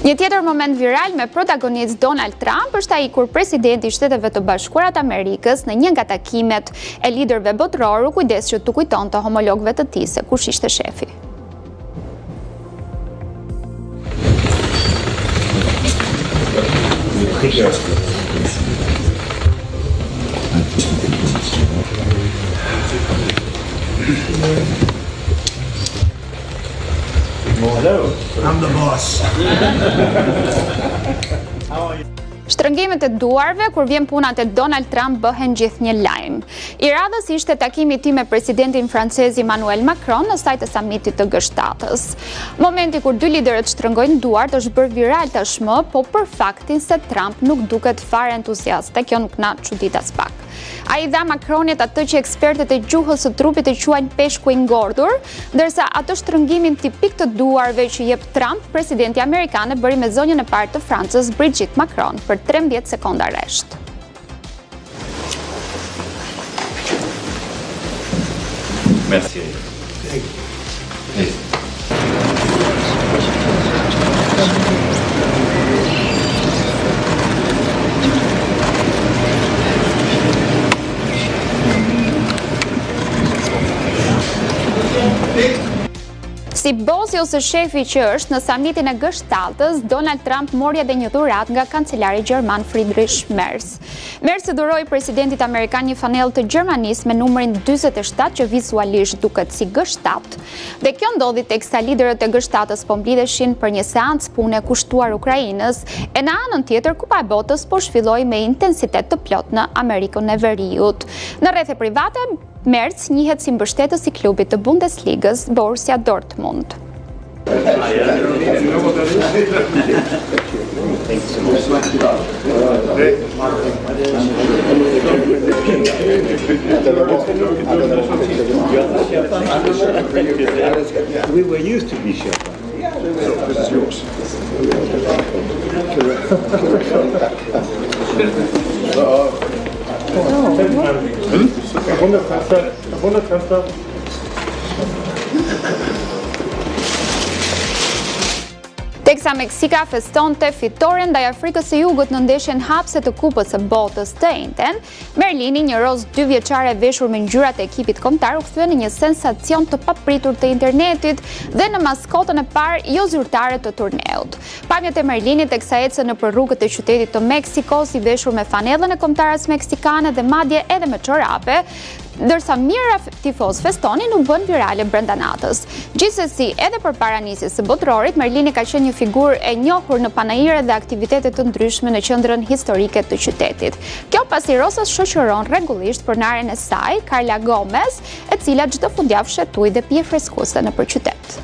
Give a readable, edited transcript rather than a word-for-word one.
Një tjetër moment viral me protagonist Donald Trump është ai kur presidenti i Shteteve të Bashkuara të Amerikës në një nga takimet e liderëve botëror u kujdes që t'u kujtonte homologëve të tij se kush ishte shefi. Hello, I'm the boss. Shtrëngimet e duarve kur vjen puna te Donald Trump bëhen gjithnjë lajm. I radhës ishte takimi i tij me presidentin francez Emmanuel Macron në sajt e samitit të G7-s. Momenti kur dy liderët shtrëngojnë duart është bërë viral tashmë, po për faktin se Trump nuk duket fare entuziast, e kjo nuk na çudit as pak. Ai dha Macronit atë që ekspertët e gjuhës së trupit e quajnë peshku i ngordhur, ndërsa atë shtrëngimin tipik të duarve që jep Trump, presidenti amerikan e bëri me zonjën e parë të Francës, Brigitte Macron, për 13 sekonda rresht. Merci. Si bosi ose shefi që është, në samitin e G7-s, Donald Trump mori edhe një dhuratë nga kancelari gjerman Friedrich Merz. Merz dhuroi presidentit amerikan një fanellë të Gjermanisë me numrin 47 që vizualisht duket si G7. Dhe kjo ndodhi teksa liderët e G7-s po mblidheshin për një seancë pune kushtuar Ukrainës, e në anën tjetër Kupa e Botës po zhvilloi me intensitet të plot në Amerikën e Veriut. Në rrethe private, Merz njihet si mbështetës i klubit të Bundesligës Borussia Dortmund. We were used to be shut up. So this is yours. Wunderkanzler. Teksa Meksika festonte fitoren ndaj Afrikës së Jugut në ndeshjen hapse të Kupës së Botës të njëjtën, Merlini, një roz 2 vjeçare veshur me ngjyrat e ekipit kombëtar, u kthye në një sensacion të papritur të internetit dhe në maskotën e parë jo zyrtare të turneut. Pamjet e Merlinit teksa ecën nëpër rrugët e qytetit të Meksikos i veshur me fanellën e kombëtares meksikane dhe madje edhe me çorape, ndërsa mijëra tifoz festonin u bën virale brenda natës. Gjithsesi, edhe përpara nisjes së botrorit, Merlini ka qenë një figurë e njohur në panaire dhe aktivitete të ndryshme në qendrën historike të qytetit. Kjo pasi Rosas shoqëron rregullisht pronaren e saj, Carla Gomez, e cila çdo fundjavë shetui dhe pije freskuese nëpër qytet.